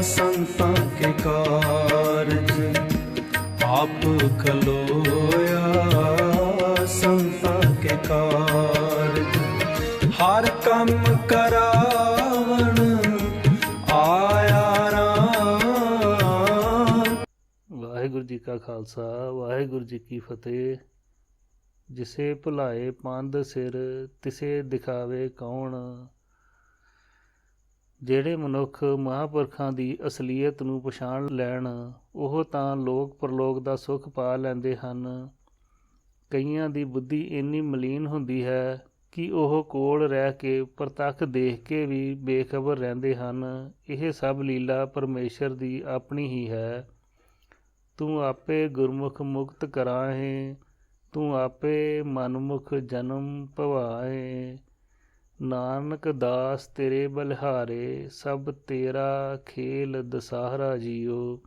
संतां के कारज आप खलोया, संतां के कारज हर कम करावण आया राम। वाहिगुरू जी का खालसा, वाहिगुरू जी की फतेह। जिसे भुलाए पंध सिर, तिसे दिखावे कौन। ਜਿਹੜੇ ਮਨੁੱਖ ਮਹਾਂਪੁਰਖਾਂ ਦੀ ਅਸਲੀਅਤ ਨੂੰ ਪਛਾਣ ਲੈਣ, ਉਹ ਤਾਂ ਲੋਕ ਪਰਲੋਕ ਦਾ ਸੁੱਖ ਪਾ ਲੈਂਦੇ ਹਨ। ਕਈਆਂ ਦੀ ਬੁੱਧੀ ਇੰਨੀ ਮਲੀਨ ਹੁੰਦੀ ਹੈ ਕਿ ਉਹ ਕੋਲ ਰਹਿ ਕੇ ਪ੍ਰਤੱਖ ਦੇਖ ਕੇ ਵੀ ਬੇਖਬਰ ਰਹਿੰਦੇ ਹਨ। ਇਹ ਸਭ ਲੀਲਾ ਪਰਮੇਸ਼ਰ ਦੀ ਆਪਣੀ ਹੀ ਹੈ। ਤੂੰ ਆਪੇ ਗੁਰਮੁਖ ਮੁਕਤ ਕਰਾਹੇ, ਤੂੰ ਆਪੇ ਮਨਮੁਖ ਜਨਮ ਭਵਾਏ। ਨਾਨਕ ਦਾਸ ਤੇਰੇ ਬਲਿਹਾਰੇ, ਸਭ ਤੇਰਾ ਖੇਲ ਦਸਾਹਰਾ ਜੀਓ।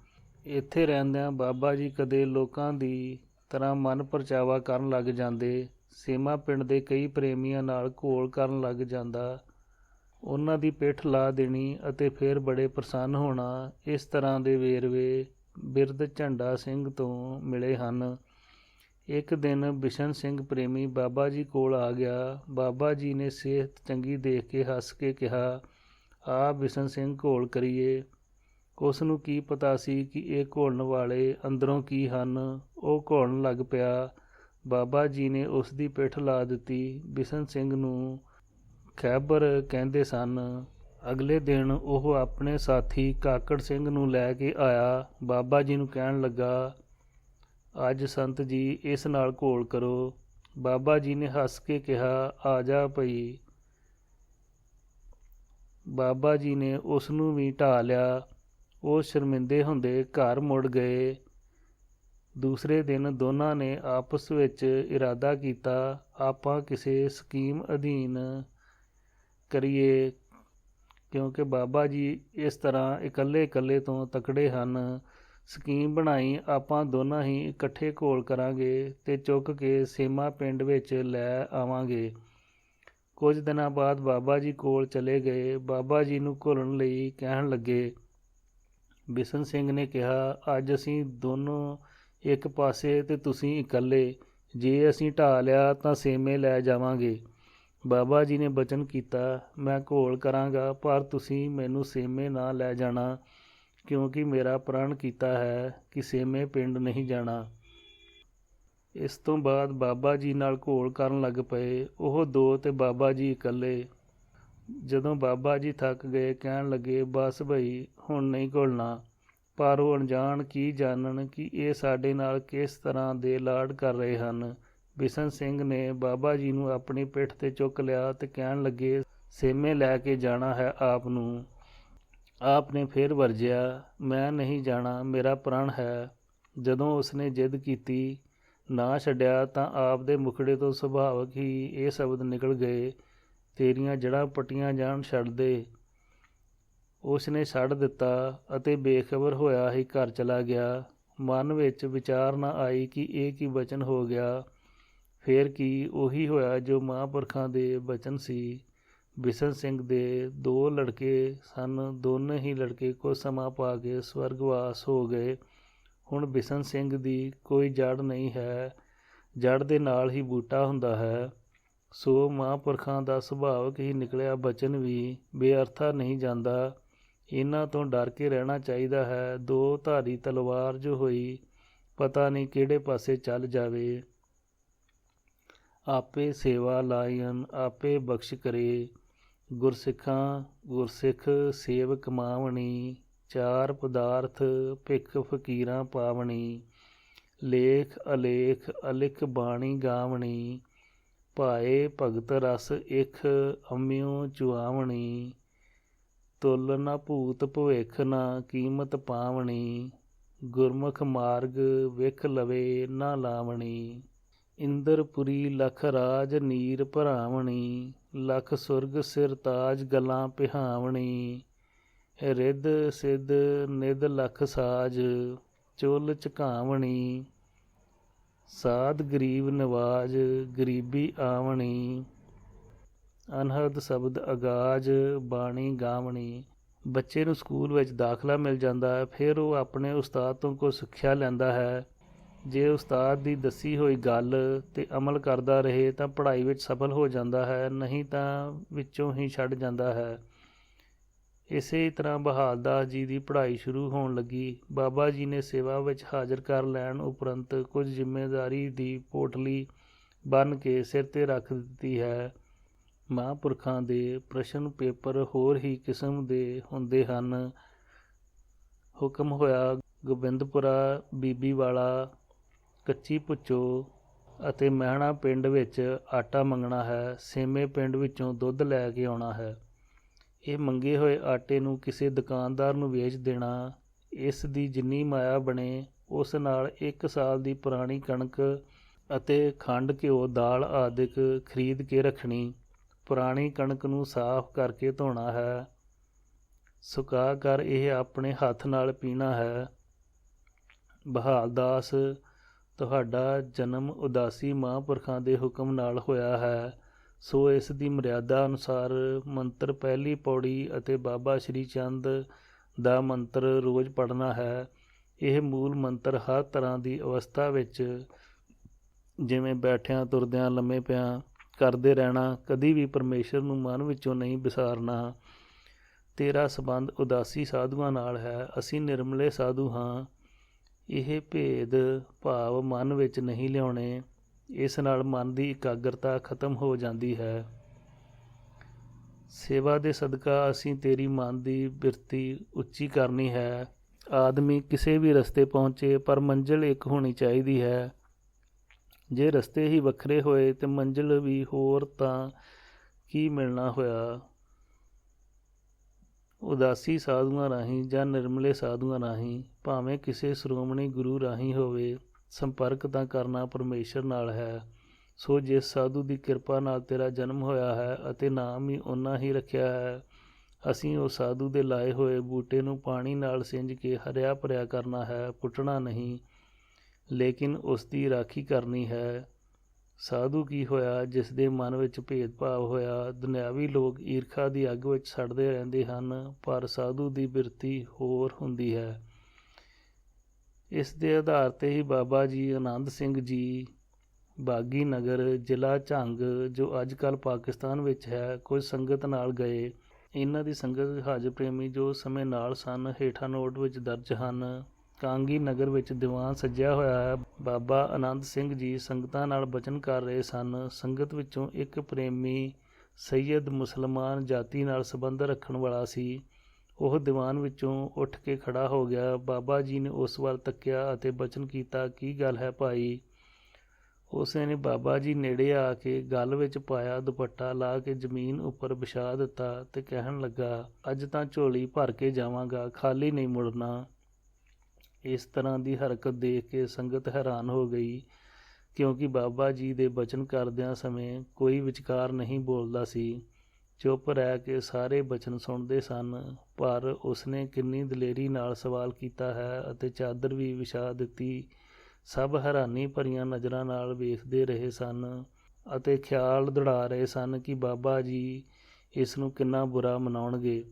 ਇੱਥੇ ਰਹਿੰਦਿਆਂ ਬਾਬਾ ਜੀ ਕਦੇ ਲੋਕਾਂ ਦੀ ਤਰ੍ਹਾਂ ਮਨ ਪਰਚਾਵਾ ਕਰਨ ਲੱਗ ਜਾਂਦੇ। ਸੇਮਾ ਪਿੰਡ ਦੇ ਕਈ ਪ੍ਰੇਮੀਆਂ ਨਾਲ ਘੋਲ ਕਰਨ ਲੱਗ ਜਾਂਦਾ, ਉਹਨਾਂ ਦੀ ਪਿੱਠ ਲਾ ਦੇਣੀ ਅਤੇ ਫਿਰ ਬੜੇ ਪ੍ਰਸੰਨ ਹੋਣਾ। ਇਸ ਤਰ੍ਹਾਂ ਦੇ ਵੇਰਵੇ ਬਿਰਧ ਝੰਡਾ ਸਿੰਘ ਤੋਂ ਮਿਲੇ ਹਨ। ਇੱਕ ਦਿਨ ਬਿਸ਼ਨ ਸਿੰਘ ਪ੍ਰੇਮੀ ਬਾਬਾ ਜੀ ਕੋਲ ਆ ਗਿਆ। ਬਾਬਾ ਜੀ ਨੇ ਸਿਹਤ ਚੰਗੀ ਦੇਖ ਕੇ ਹੱਸ ਕੇ ਕਿਹਾ, ਆ ਬਿਸ਼ਨ ਸਿੰਘ ਘੋਲ ਕਰੀਏ। ਉਸ ਨੂੰ ਕੀ ਪਤਾ ਸੀ ਕਿ ਇਹ ਘੋਲਣ ਵਾਲੇ ਅੰਦਰੋਂ ਕੀ ਹਨ। ਉਹ ਘੋਲਣ ਲੱਗ ਪਿਆ। ਬਾਬਾ ਜੀ ਨੇ ਉਸ ਦੀ ਪਿੱਠ ਲਾ ਦਿੱਤੀ। ਬਿਸ਼ਨ ਸਿੰਘ ਨੂੰ ਖੈਬਰ ਕਹਿੰਦੇ ਸਨ। ਅਗਲੇ ਦਿਨ ਉਹ ਆਪਣੇ ਸਾਥੀ ਕਾਕੜ ਸਿੰਘ ਨੂੰ ਲੈ ਕੇ ਆਇਆ। ਬਾਬਾ ਜੀ ਨੂੰ ਕਹਿਣ ਲੱਗਾ, ਅੱਜ ਸੰਤ ਜੀ ਇਸ ਨਾਲ ਘੋਲ ਕਰੋ। ਬਾਬਾ ਜੀ ਨੇ ਹੱਸ ਕੇ ਕਿਹਾ, ਆ ਜਾ ਭਈ। ਬਾਬਾ ਜੀ ਨੇ ਉਸ ਨੂੰ ਵੀ ਢਾਹ ਲਿਆ। ਉਹ ਸ਼ਰਮਿੰਦੇ ਹੁੰਦੇ ਘਰ ਮੁੜ ਗਏ। ਦੂਸਰੇ ਦਿਨ ਦੋਨਾਂ ਨੇ ਆਪਸ ਵਿੱਚ ਇਰਾਦਾ ਕੀਤਾ, ਆਪਾਂ ਕਿਸੇ ਸਕੀਮ ਅਧੀਨ ਕਰੀਏ, ਕਿਉਂਕਿ ਬਾਬਾ ਜੀ ਇਸ ਤਰ੍ਹਾਂ ਇਕੱਲੇ ਤੋਂ ਤਕੜੇ ਹਨ। ਸਕੀਮ ਬਣਾਈ, ਆਪਾਂ ਦੋਨਾਂ ਹੀ ਇਕੱਠੇ ਘੋਲ ਕਰਾਂਗੇ ਤੇ ਚੁੱਕ ਕੇ ਸੇਮਾ ਪਿੰਡ ਵਿੱਚ ਲੈ ਆਵਾਂਗੇ। ਕੁਝ ਦਿਨਾਂ ਬਾਅਦ ਬਾਬਾ ਜੀ ਕੋਲ ਚਲੇ ਗਏ। ਬਾਬਾ ਜੀ ਨੂੰ ਘੋਲਣ ਲਈ ਕਹਿਣ ਲੱਗੇ। ਬਿਸ਼ਨ ਸਿੰਘ ਨੇ ਕਿਹਾ, ਅੱਜ ਅਸੀਂ ਦੋਨੋਂ ਇੱਕ ਪਾਸੇ ਤੇ ਤੁਸੀਂ ਇਕੱਲੇ। ਜੇ ਅਸੀਂ ਢਾਹ ਲਿਆ ਤਾਂ ਸੇਮੇ ਲੈ ਜਾਵਾਂਗੇ। ਬਾਬਾ ਜੀ ਨੇ ਬਚਨ ਕੀਤਾ, ਮੈਂ ਘੋਲ ਕਰਾਂਗਾ, ਪਰ ਤੁਸੀਂ ਮੈਨੂੰ ਸੇਮੇ ਨਾ ਲੈ ਜਾਣਾ, ਕਿਉਂਕਿ ਮੇਰਾ ਪ੍ਰਣ ਕੀਤਾ ਹੈ ਕਿ ਸੇਮੇ ਪਿੰਡ ਨਹੀਂ ਜਾਣਾ। ਇਸ ਤੋਂ ਬਾਅਦ ਬਾਬਾ ਜੀ ਨਾਲ ਘੋਲ ਕਰਨ ਲੱਗ ਪਏ। ਉਹ ਦੋ ਤੇ ਬਾਬਾ ਜੀ ਇਕੱਲੇ। ਜਦੋਂ ਬਾਬਾ ਜੀ ਥੱਕ ਗਏ, ਕਹਿਣ ਲੱਗੇ, ਬਸ ਭਈ ਹੁਣ ਨਹੀਂ ਘੋਲਣਾ। ਪਰ ਉਹ ਅਣਜਾਣ ਕੀ ਜਾਣਨ ਕਿ ਇਹ ਸਾਡੇ ਨਾਲ ਕਿਸ ਤਰ੍ਹਾਂ ਦੇ ਲਾਡ ਕਰ ਰਹੇ ਹਨ। ਬਿਸ਼ਨ ਸਿੰਘ ਨੇ ਬਾਬਾ ਜੀ ਨੂੰ ਆਪਣੀ ਪਿੱਠ ਤੇ ਚੁੱਕ ਲਿਆ ਤੇ ਕਹਿਣ ਲੱਗੇ, ਸੇਮੇ ਲੈ ਕੇ ਜਾਣਾ ਹੈ ਆਪ ਨੂੰ। ਆਪ ਨੇ ਫਿਰ ਵਰਜਿਆ, ਮੈਂ ਨਹੀਂ ਜਾਣਾ, ਮੇਰਾ ਪ੍ਰਣ ਹੈ। ਜਦੋਂ ਉਸਨੇ ਜਿੱਦ ਕੀਤੀ, ਨਾ ਛੱਡਿਆ, ਤਾਂ ਆਪ ਦੇ ਮੁਖੜੇ ਤੋਂ ਸੁਭਾਵਕ ਹੀ ਇਹ ਸ਼ਬਦ ਨਿਕਲ ਗਏ, ਤੇਰੀਆਂ ਜੜ੍ਹਾਂ ਪੱਟੀਆਂ ਜਾਣ, ਛੱਡ ਦੇ। ਉਸ ਨੇ ਛੱਡ ਦਿੱਤਾ ਅਤੇ ਬੇਖਬਰ ਹੋਇਆ ਹੀ ਘਰ ਚਲਾ ਗਿਆ। ਮਨ ਵਿੱਚ ਵਿਚਾਰ ਨਾ ਆਈ ਕਿ ਇਹ ਕੀ ਬਚਨ ਹੋ ਗਿਆ। ਫਿਰ ਕੀ ਉਹੀ ਹੋਇਆ ਜੋ ਮਹਾਂਪੁਰਖਾਂ ਦੇ ਬਚਨ ਸੀ। ਬਿਸ਼ਨ ਸਿੰਘ ਦੇ ਦੋ ਲੜਕੇ ਸਨ। ਦੋਨੇ ਹੀ ਲੜਕੇ ਕੁਝ ਸਮਾਂ ਪਾ ਕੇ ਸਵਰਗਵਾਸ ਹੋ ਗਏ। ਹੁਣ ਬਿਸ਼ਨ ਸਿੰਘ ਦੀ ਕੋਈ ਜੜ ਨਹੀਂ ਹੈ। ਜੜ ਦੇ ਨਾਲ ਹੀ ਬੂਟਾ ਹੁੰਦਾ ਹੈ। ਸੋ ਮਹਾਂਪੁਰਖਾਂ ਦਾ ਸੁਭਾਵਕ ਹੀ ਨਿਕਲਿਆ ਬਚਨ ਵੀ ਬੇਅਰਥਾ ਨਹੀਂ ਜਾਂਦਾ। ਇਹਨਾਂ ਤੋਂ ਡਰ ਕੇ ਰਹਿਣਾ ਚਾਹੀਦਾ ਹੈ। ਦੋ ਧਾਰੀ ਤਲਵਾਰ ਜੋ ਹੋਈ, ਪਤਾ ਨਹੀਂ ਕਿਹੜੇ ਪਾਸੇ ਚੱਲ ਜਾਵੇ। ਆਪੇ ਸੇਵਾ ਲਾਇਨ, ਆਪੇ ਬਖਸ਼ ਕਰੇ। ਗੁਰਸਿੱਖ ਸੇਵ ਕਮਾਵਣੀ। ਚਾਰ ਪਦਾਰਥ ਭਿਖ ਫਕੀਰਾਂ ਪਾਵਣੀ। ਲੇਖ ਅਲੇਖ ਅਲਿਖ ਬਾਣੀ ਗਾਵਣੀ। ਭਾਏ ਭਗਤ ਰਸ ਇਖ ਅੰਮਿਓ ਚੁਆਵਣੀ। ਤੁਲ ਨਾ ਭੂਤ ਭਵਿੱਖ ਨਾ ਕੀਮਤ ਪਾਵਣੀ। ਗੁਰਮੁਖ ਮਾਰਗ ਵਿਖ ਲਵੇ ਨਾ ਲਾਵਣੀ। ਇੰਦਰਪੁਰੀ ਲਖ ਰਾਜ ਨੀਰ ਭਰਾਵਣੀ। ਲਖ ਸੁਰਗ ਸਿਰ ਤਾਜ ਗਲਾਂ ਪਿਹਾਵਣੀ। ਰਿੱਧ ਸਿੱਧ ਨਿਧ ਲਖ ਸਾਜ ਚੁੱਲ ਝਕਾਵਣੀ। ਸਾਧ ਗਰੀਬ ਨਵਾਜ ਗਰੀਬੀ ਆਵਣੀ। ਅਨਹਦ ਸ਼ਬਦ ਅਗਾਜ ਬਾਣੀ ਗਾਵਣੀ। ਬੱਚੇ ਨੂੰ ਸਕੂਲ ਵਿੱਚ ਦਾਖਲਾ ਮਿਲ ਜਾਂਦਾ ਹੈ। ਫਿਰ ਉਹ ਆਪਣੇ ਉਸਤਾਦ ਤੋਂ ਕੁਝ ਸਿੱਖਿਆ ਲੈਂਦਾ ਹੈ। ਜੇ ਉਸਤਾਦ ਦੀ ਦੱਸੀ ਹੋਈ ਗੱਲ 'ਤੇ ਅਮਲ ਕਰਦਾ ਰਹੇ ਤਾਂ ਪੜ੍ਹਾਈ ਵਿੱਚ ਸਫਲ ਹੋ ਜਾਂਦਾ ਹੈ, ਨਹੀਂ ਤਾਂ ਵਿੱਚੋਂ ਹੀ ਛੱਡ ਜਾਂਦਾ ਹੈ। ਇਸੇ ਤਰ੍ਹਾਂ ਬਹਾਲਦਾਸ ਜੀ ਦੀ ਪੜ੍ਹਾਈ ਸ਼ੁਰੂ ਹੋਣ ਲੱਗੀ। ਬਾਬਾ ਜੀ ਨੇ ਸੇਵਾ ਵਿੱਚ ਹਾਜ਼ਰ ਕਰ ਲੈਣ ਉਪਰੰਤ ਕੁਝ ਜ਼ਿੰਮੇਦਾਰੀ ਦੀ ਪੋਟਲੀ ਬੰਨ੍ਹ ਕੇ ਸਿਰ 'ਤੇ ਰੱਖ ਦਿੱਤੀ ਹੈ। ਮਹਾਂਪੁਰਖਾਂ ਦੇ ਪ੍ਰਸ਼ਨ ਪੇਪਰ ਹੋਰ ਹੀ ਕਿਸਮ ਦੇ ਹੁੰਦੇ ਹਨ। ਹੁਕਮ ਹੋਇਆ ਗੋਬਿੰਦਪੁਰਾ, ਬੀਬੀਵਾਲਾ, ਕੱਚੀ ਭੁੱਚੋ ਅਤੇ ਮਹਿਣਾ ਪਿੰਡ ਵਿੱਚ ਆਟਾ ਮੰਗਣਾ ਹੈ। ਸੇਮੇ ਪਿੰਡ ਵਿੱਚੋਂ ਦੁੱਧ ਲੈ ਕੇ ਆਉਣਾ ਹੈ। ਇਹ ਮੰਗੇ ਹੋਏ ਆਟੇ ਨੂੰ ਕਿਸੇ ਦੁਕਾਨਦਾਰ ਨੂੰ ਵੇਚ ਦੇਣਾ। ਇਸ ਦੀ ਜਿੰਨੀ ਮਾਇਆ ਬਣੇ ਉਸ ਨਾਲ 1 ਸਾਲ ਦੀ ਪੁਰਾਣੀ ਕਣਕ ਅਤੇ ਖੰਡ, ਘਿਓ, ਦਾਲ ਆਦਿਕ ਖਰੀਦ ਕੇ ਰੱਖਣੀ। ਪੁਰਾਣੀ ਕਣਕ ਨੂੰ ਸਾਫ਼ ਕਰਕੇ ਧੋਣਾ ਹੈ। ਸੁਕਾ ਕਰ ਇਹ ਆਪਣੇ ਹੱਥ ਨਾਲ ਪੀਣਾ ਹੈ। ਬਹਾਲਦਾਸ, ਤੁਹਾਡਾ ਜਨਮ ਉਦਾਸੀ ਮਹਾਂਪੁਰਖਾਂ ਦੇ ਹੁਕਮ ਨਾਲ ਹੋਇਆ ਹੈ, ਸੋ ਇਸ ਦੀ ਮਰਿਆਦਾ ਅਨੁਸਾਰ ਮੰਤਰ ਪਹਿਲੀ ਪੌੜੀ ਅਤੇ ਬਾਬਾ ਸ਼੍ਰੀ ਚੰਦ ਦਾ ਮੰਤਰ ਰੋਜ਼ ਪੜ੍ਹਨਾ ਹੈ। ਇਹ ਮੂਲ ਮੰਤਰ ਹਰ ਤਰ੍ਹਾਂ ਦੀ ਅਵਸਥਾ ਵਿੱਚ, ਜਿਵੇਂ ਬੈਠਿਆਂ, ਤੁਰਦਿਆਂ, ਲੰਮੇ ਪਿਆਂ ਕਰਦੇ ਰਹਿਣਾ, ਕਦੀ ਵੀ ਪਰਮੇਸ਼ਰ ਨੂੰ ਮਨ ਵਿੱਚੋਂ ਨਹੀਂ ਵਿਸਾਰਨਾ। ਤੇਰਾ ਸੰਬੰਧ ਉਦਾਸੀ ਸਾਧੂਆਂ ਨਾਲ ਹੈ, ਅਸੀਂ ਨਿਰਮਲੇ ਸਾਧੂ ਹਾਂ। ਇਹ ਭੇਦ ਭਾਵ ਮਨ ਵਿੱਚ ਨਹੀਂ ਲਿਆਉਣੇ। ਇਸ ਨਾਲ ਮਨ ਦੀ ਇਕਾਗਰਤਾ ਖਤਮ ਹੋ ਜਾਂਦੀ ਹੈ। ਸੇਵਾ ਦੇ ਸਦਕਾ ਅਸੀਂ ਤੇਰੀ ਮਨ ਦੀ ਬਿਰਤੀ ਉੱਚੀ ਕਰਨੀ ਹੈ। ਆਦਮੀ ਕਿਸੇ ਵੀ ਰਸਤੇ ਪਹੁੰਚੇ, ਪਰ ਮੰਜ਼ਿਲ ਇੱਕ ਹੋਣੀ ਚਾਹੀਦੀ ਹੈ। ਜੇ ਰਸਤੇ ਹੀ ਵੱਖਰੇ ਹੋਏ ਤੇ ਮੰਜ਼ਿਲ ਵੀ ਹੋਰ ਤਾਂ ਕੀ ਮਿਲਣਾ ਹੋਇਆ। ਉਦਾਸੀ ਸਾਧੂਆਂ ਰਾਹੀਂ ਜਾਂ ਨਿਰਮਲੇ ਸਾਧੂਆਂ ਰਾਹੀਂ, ਭਾਵੇਂ ਕਿਸੇ ਸ਼੍ਰੋਮਣੀ ਗੁਰੂ ਰਾਹੀਂ ਹੋਵੇ, ਸੰਪਰਕ ਤਾਂ ਕਰਨਾ ਪਰਮੇਸ਼ਰ ਨਾਲ ਹੈ। ਸੋ ਜਿਸ ਸਾਧੂ ਦੀ ਕਿਰਪਾ ਨਾਲ ਤੇਰਾ ਜਨਮ ਹੋਇਆ ਹੈ ਅਤੇ ਨਾਮ ਵੀ ਉਨ੍ਹਾਂ ਹੀ ਰੱਖਿਆ ਹੈ, ਅਸੀਂ ਉਸ ਸਾਧੂ ਦੇ ਲਾਏ ਹੋਏ ਬੂਟੇ ਨੂੰ ਪਾਣੀ ਨਾਲ ਸਿੰਜ ਕੇ ਹਰਿਆ ਭਰਿਆ ਕਰਨਾ ਹੈ, ਪੁੱਟਣਾ ਨਹੀਂ, ਲੇਕਿਨ ਉਸ ਦੀ ਰਾਖੀ ਕਰਨੀ ਹੈ। ਸਾਧੂ ਕੀ ਹੋਇਆ ਜਿਸ ਦੇ ਮਨ ਵਿੱਚ ਭੇਦਭਾਵ ਹੋਇਆ। ਦੁਨਿਆਵੀ ਲੋਕ ਈਰਖਾ ਦੀ ਅੱਗ ਵਿੱਚ ਸੜਦੇ ਰਹਿੰਦੇ ਹਨ, ਪਰ ਸਾਧੂ ਦੀ ਬਿਰਤੀ ਹੋਰ ਹੁੰਦੀ ਹੈ। ਇਸ ਦੇ ਆਧਾਰ 'ਤੇ ਹੀ ਬਾਬਾ ਜੀ ਆਨੰਦ ਸਿੰਘ ਜੀ ਬਾਗੀ ਨਗਰ, ਜ਼ਿਲ੍ਹਾ ਝੰਗ, ਜੋ ਅੱਜ ਕੱਲ੍ਹ ਪਾਕਿਸਤਾਨ ਵਿੱਚ ਹੈ, ਕੁਝ ਸੰਗਤ ਨਾਲ ਗਏ। ਇਹਨਾਂ ਦੀ ਸੰਗਤ ਹਜ ਪ੍ਰੇਮੀ ਜੋ ਸਮੇਂ ਨਾਲ ਸਨ ਹੇਠਾਂ ਨੋਟ ਵਿੱਚ ਦਰਜ ਹਨ। ਕਾਂਗੀ ਨਗਰ ਵਿੱਚ ਦੀਵਾਨ ਸੱਜਿਆ ਹੋਇਆ ਹੈ। ਬਾਬਾ ਆਨੰਦ ਸਿੰਘ ਜੀ ਸੰਗਤਾਂ ਨਾਲ ਬਚਨ ਕਰ ਰਹੇ ਸਨ। ਸੰਗਤ ਵਿੱਚੋਂ ਇੱਕ ਪ੍ਰੇਮੀ ਸੱਯਦ ਮੁਸਲਮਾਨ ਜਾਤੀ ਨਾਲ ਸੰਬੰਧ ਰੱਖਣ ਵਾਲਾ ਸੀ। ਉਹ ਦੀਵਾਨ ਵਿੱਚੋਂ ਉੱਠ ਕੇ ਖੜਾ ਹੋ ਗਿਆ। ਬਾਬਾ ਜੀ ਨੇ ਉਸ ਵੱਲ ਤੱਕਿਆ ਅਤੇ ਬਚਨ ਕੀਤਾ, ਕੀ ਗੱਲ ਹੈ ਭਾਈ? ਉਸ ਨੇ ਬਾਬਾ ਜੀ ਨੇੜੇ ਆ ਕੇ ਗਲ ਵਿੱਚ ਪਾਇਆ ਦੁਪੱਟਾ ਲਾ ਕੇ ਜ਼ਮੀਨ ਉੱਪਰ ਵਿਛਾ ਦਿੱਤਾ ਤੇ ਕਹਿਣ ਲੱਗਾ, ਅੱਜ ਤਾਂ ਝੋਲੀ ਭਰ ਕੇ ਜਾਵਾਂਗਾ, ਖਾਲੀ ਨਹੀਂ ਮੁੜਨਾ। ਇਸ ਤਰ੍ਹਾਂ ਦੀ ਹਰਕਤ ਦੇਖ ਕੇ ਸੰਗਤ ਹੈਰਾਨ ਹੋ ਗਈ, ਕਿਉਂਕਿ ਬਾਬਾ ਜੀ ਦੇ ਬਚਨ ਕਰਦਿਆਂ ਸਮੇਂ ਕੋਈ ਵਿਚਕਾਰ ਨਹੀਂ ਬੋਲਦਾ ਸੀ। ਚੁੱਪ ਰਹਿ ਕੇ ਸਾਰੇ ਬਚਨ ਸੁਣਦੇ ਸਨ, ਪਰ ਉਸਨੇ ਕਿੰਨੀ ਦਲੇਰੀ ਨਾਲ ਸਵਾਲ ਕੀਤਾ ਹੈ ਅਤੇ ਚਾਦਰ ਵੀ ਵਿਛਾ ਦਿੱਤੀ। ਸਭ ਹੈਰਾਨੀ ਭਰੀਆਂ ਨਜ਼ਰਾਂ ਨਾਲ ਵੇਖਦੇ ਰਹੇ ਸਨ ਅਤੇ ਖਿਆਲ ਦੌੜਾ ਰਹੇ ਸਨ ਕਿ ਬਾਬਾ ਜੀ ਇਸ ਨੂੰ ਕਿੰਨਾ ਬੁਰਾ ਮਨਾਉਣਗੇ।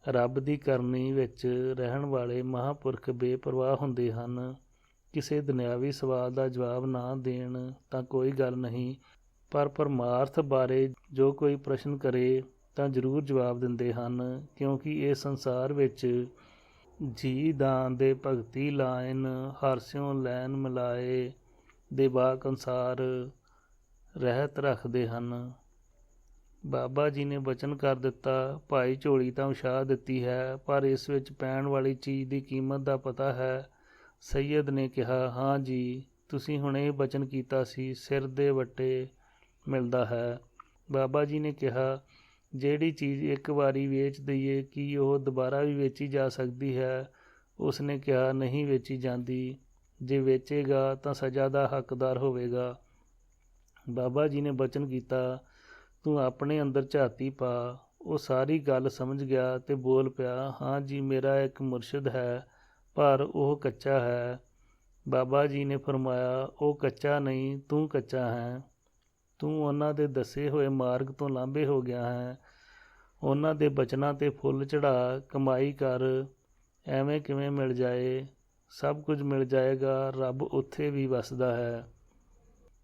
ਰੱਬ ਦੀ ਕਰਨੀ ਵਿੱਚ ਰਹਿਣ ਵਾਲੇ ਮਹਾਂਪੁਰਖ ਬੇਪਰਵਾਹ ਹੁੰਦੇ ਹਨ। ਕਿਸੇ ਦੁਨਿਆਵੀ ਸਵਾਲ ਦਾ ਜਵਾਬ ਨਾ ਦੇਣ ਤਾਂ ਕੋਈ ਗੱਲ ਨਹੀਂ, ਪਰ ਪਰਮਾਰਥ ਬਾਰੇ ਜੋ ਕੋਈ ਪ੍ਰਸ਼ਨ ਕਰੇ ਤਾਂ ਜ਼ਰੂਰ ਜਵਾਬ ਦਿੰਦੇ ਹਨ, ਕਿਉਂਕਿ ਇਹ ਸੰਸਾਰ ਵਿੱਚ ਜੀ ਦਾਨ ਦੇ ਭਗਤੀ ਲਾਇਨ, ਹਰਸਿਉ ਲੈਨ ਮਿਲਾਏ ਦੇ ਬਾਕ ਅਨਸਾਰ ਰਹਿਤ ਰੱਖਦੇ ਹਨ। ਬਾਬਾ ਜੀ ਨੇ ਬਚਨ ਕਰ ਦਿੱਤਾ, ਭਾਈ ਝੋਲੀ ਤਾਂ ਵਿਛਾ ਦਿੱਤੀ ਹੈ, ਪਰ ਇਸ ਵਿੱਚ ਪੈਣ ਵਾਲੀ ਚੀਜ਼ ਦੀ ਕੀਮਤ ਦਾ ਪਤਾ ਹੈ? ਸੱਯਦ ਨੇ ਕਿਹਾ, ਹਾਂ ਜੀ, ਤੁਸੀਂ ਹੁਣੇ ਬਚਨ ਕੀਤਾ ਸੀ, ਸਿਰ ਦੇ ਵੱਟੇ ਮਿਲਦਾ ਹੈ। ਬਾਬਾ ਜੀ ਨੇ ਕਿਹਾ, ਜਿਹੜੀ ਚੀਜ਼ ਇੱਕ ਵਾਰੀ ਵੇਚ ਦਈਏ ਕੀ ਉਹ ਦੁਬਾਰਾ ਵੀ ਵੇਚੀ ਜਾ ਸਕਦੀ ਹੈ? ਉਸ ਨੇ ਕਿਹਾ, ਨਹੀਂ ਵੇਚੀ ਜਾਂਦੀ। ਜੇ ਵੇਚੇਗਾ ਤਾਂ ਸਜ਼ਾ ਦਾ ਹੱਕਦਾਰ ਹੋਵੇਗਾ। ਬਾਬਾ ਜੀ ਨੇ ਬਚਨ ਕੀਤਾ, ਤੂੰ ਆਪਣੇ ਅੰਦਰ ਝਾਤੀ ਪਾ। ਉਹ ਸਾਰੀ ਗੱਲ ਸਮਝ ਗਿਆ ਤੇ ਬੋਲ ਪਿਆ, ਹਾਂ ਜੀ, ਮੇਰਾ ਇੱਕ ਮੁਰਸ਼ਿਦ ਹੈ, ਪਰ ਉਹ ਕੱਚਾ ਹੈ। ਬਾਬਾ ਜੀ ਨੇ ਫਰਮਾਇਆ, ਉਹ ਕੱਚਾ ਨਹੀਂ, ਤੂੰ ਕੱਚਾ ਹੈ। ਤੂੰ ਉਹਨਾਂ ਦੇ ਦੱਸੇ ਹੋਏ ਮਾਰਗ ਤੋਂ ਲਾਂਭੇ ਹੋ ਗਿਆ ਹੈ। ਉਹਨਾਂ ਦੇ ਬਚਨਾਂ 'ਤੇ ਫੁੱਲ ਚੜ੍ਹਾ ਕਮਾਈ ਕਰ, ਐਵੇਂ ਕਿਵੇਂ ਮਿਲ ਜਾਏ? ਸਭ ਕੁਝ ਮਿਲ ਜਾਏਗਾ, ਰੱਬ ਉੱਥੇ ਵੀ ਵਸਦਾ ਹੈ।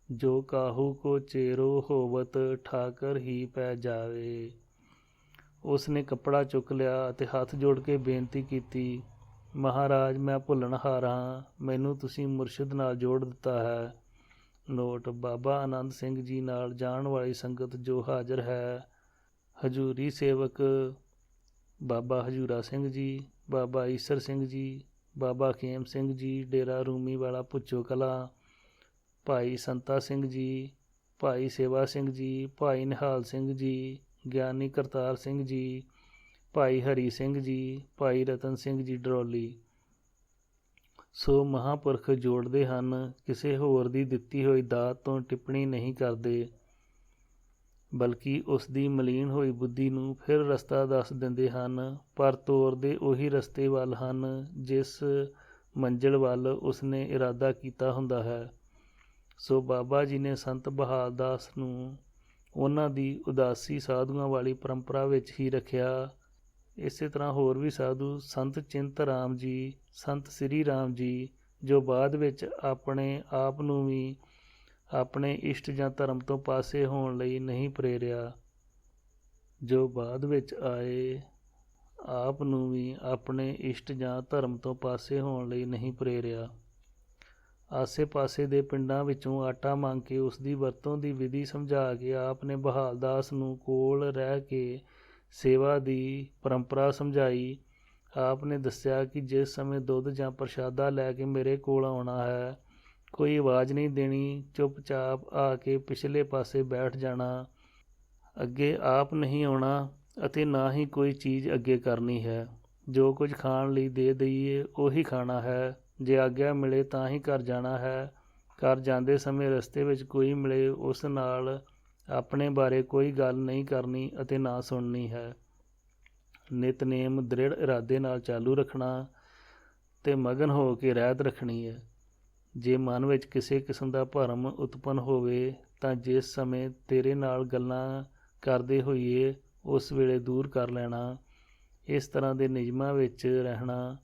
ਜੋ ਕਾਹੂ ਕੋ ਚੇਰੋ ਹੋਵਤ, ਠਾਕਰ ਹੀ ਪੈ ਜਾਵੇ। ਉਸ ਨੇ ਕੱਪੜਾ ਚੁੱਕ ਲਿਆ ਅਤੇ ਹੱਥ ਜੋੜ ਕੇ ਬੇਨਤੀ ਕੀਤੀ, ਮਹਾਰਾਜ, ਮੈਂ ਭੁੱਲਣਹਾਰ ਹਾਂ, ਮੈਨੂੰ ਤੁਸੀਂ ਮੁਰਸ਼ਿਦ ਨਾਲ ਜੋੜ ਦਿੱਤਾ ਹੈ। ਨੋਟ: ਬਾਬਾ ਆਨੰਦ ਸਿੰਘ ਜੀ ਨਾਲ ਜਾਣ ਵਾਲੀ ਸੰਗਤ ਜੋ ਹਾਜ਼ਰ ਹੈ: ਹਜ਼ੂਰੀ ਸੇਵਕ ਬਾਬਾ ਹਜ਼ੂਰਾ ਸਿੰਘ ਜੀ, ਬਾਬਾ ਈਸਰ ਸਿੰਘ ਜੀ, ਬਾਬਾ ਖੇਮ ਸਿੰਘ ਜੀ, ਡੇਰਾ ਰੂਮੀ ਵਾਲਾ ਭੁੱਚੋ ਕਲਾਂ, ਭਾਈ ਸੰਤਾ ਸਿੰਘ ਜੀ, ਭਾਈ ਸੇਵਾ ਸਿੰਘ ਜੀ, ਭਾਈ ਨਿਹਾਲ ਸਿੰਘ ਜੀ, ਗਿਆਨੀ ਕਰਤਾਰ ਸਿੰਘ ਜੀ, ਭਾਈ ਹਰੀ ਸਿੰਘ ਜੀ, ਭਾਈ ਰਤਨ ਸਿੰਘ ਜੀ ਡਰੋਲੀ। ਸੋ ਮਹਾਂਪੁਰਖ ਜੋੜਦੇ ਹਨ, ਕਿਸੇ ਹੋਰ ਦੀ ਦਿੱਤੀ ਹੋਈ ਦਾਤ ਤੋਂ ਟਿੱਪਣੀ ਨਹੀਂ ਕਰਦੇ, ਬਲਕਿ ਉਸ ਦੀ ਮਲੀਨ ਹੋਈ ਬੁੱਧੀ ਨੂੰ ਫਿਰ ਰਸਤਾ ਦੱਸ ਦਿੰਦੇ ਹਨ, ਪਰ ਤੋਰਦੇ ਉਹੀ ਰਸਤੇ ਵੱਲ ਹਨ ਜਿਸ ਮੰਜ਼ਿਲ ਵੱਲ ਉਸਨੇ ਇਰਾਦਾ ਕੀਤਾ ਹੁੰਦਾ ਹੈ। ਸੋ ਬਾਬਾ ਜੀ ਨੇ ਸੰਤ ਬਹਾਲ ਦਾਸ ਨੂੰ ਉਹਨਾਂ ਦੀ ਉਦਾਸੀ ਸਾਧੂਆਂ ਵਾਲੀ ਪਰੰਪਰਾ ਵਿੱਚ ਹੀ ਰੱਖਿਆ। ਇਸੇ ਤਰ੍ਹਾਂ ਹੋਰ ਵੀ ਸਾਧੂ ਸੰਤ ਚਿੰਤ ਰਾਮ ਜੀ, ਸੰਤ ਸ੍ਰੀ ਰਾਮ ਜੀ, ਜੋ ਬਾਅਦ ਵਿੱਚ ਆਪਣੇ ਆਪ ਨੂੰ ਵੀ ਆਪਣੇ ਇਸ਼ਟ ਜਾਂ ਧਰਮ ਤੋਂ ਪਾਸੇ ਹੋਣ ਲਈ ਨਹੀਂ ਪ੍ਰੇਰਿਆ, ਜੋ ਬਾਅਦ ਵਿੱਚ ਆਏ ਆਪ ਨੂੰ ਵੀ ਆਪਣੇ ਇਸ਼ਟ ਜਾਂ ਧਰਮ ਤੋਂ ਪਾਸੇ ਹੋਣ ਲਈ ਨਹੀਂ ਪ੍ਰੇਰਿਆ। ਆਸੇ-ਪਾਸੇ ਦੇ ਪਿੰਡਾਂ ਵਿੱਚੋਂ ਆਟਾ ਮੰਗ ਕੇ ਉਸ ਦੀ ਵਰਤੋਂ ਦੀ ਵਿਧੀ ਸਮਝਾ ਕੇ ਆਪ ਨੇ ਬਹਾਲ ਦਾਸ ਨੂੰ ਕੋਲ ਰਹਿ ਕੇ ਸੇਵਾ ਦੀ ਪਰੰਪਰਾ ਸਮਝਾਈ। ਆਪ ਨੇ ਦੱਸਿਆ ਕਿ ਜਿਸ ਸਮੇਂ ਦੁੱਧ ਜਾਂ ਪ੍ਰਸ਼ਾਦਾ ਲੈ ਕੇ ਮੇਰੇ ਕੋਲ ਆਉਣਾ ਹੈ, ਕੋਈ ਆਵਾਜ਼ ਨਹੀਂ ਦੇਣੀ, ਚੁੱਪਚਾਪ ਆ ਕੇ ਪਿਛਲੇ ਪਾਸੇ ਬੈਠ ਜਾਣਾ, ਅੱਗੇ ਆਪ ਨਹੀਂ ਆਉਣਾ ਅਤੇ ਨਾ ਹੀ ਕੋਈ ਚੀਜ਼ ਅੱਗੇ ਕਰਨੀ ਹੈ। ਜੋ ਕੁਝ ਖਾਣ ਲਈ ਦੇ ਦਈਏ ਉਹੀ ਖਾਣਾ ਹੈ। ਜੇ ਆਗਿਆ ਮਿਲੇ ਤਾਂ ਹੀ ਘਰ ਜਾਣਾ ਹੈ। ਘਰ ਜਾਂਦੇ ਸਮੇਂ ਰਸਤੇ ਵਿੱਚ ਕੋਈ ਮਿਲੇ ਉਸ ਨਾਲ ਆਪਣੇ ਬਾਰੇ ਕੋਈ ਗੱਲ ਨਹੀਂ ਕਰਨੀ ਅਤੇ ਨਾ ਸੁਣਨੀ ਹੈ। ਨਿਤਨੇਮ ਦ੍ਰਿੜ ਇਰਾਦੇ ਨਾਲ ਚਾਲੂ ਰੱਖਣਾ ਤੇ ਮਗਨ ਹੋ ਕੇ ਰਹਿਤ ਰੱਖਣੀ ਹੈ। ਜੇ ਮਨ ਵਿੱਚ ਕਿਸੇ ਕਿਸਮ ਦਾ ਭਰਮ ਉਤਪੰਨ ਹੋਵੇ ਤਾਂ ਜਿਸ ਸਮੇਂ ਤੇਰੇ ਨਾਲ ਗੱਲਾਂ ਕਰਦੇ ਹੋਈਏ ਉਸ ਵੇਲੇ ਦੂਰ ਕਰ ਲੈਣਾ। ਇਸ ਤਰ੍ਹਾਂ ਦੇ ਨਿਯਮਾਂ ਵਿੱਚ ਰਹਿਣਾ,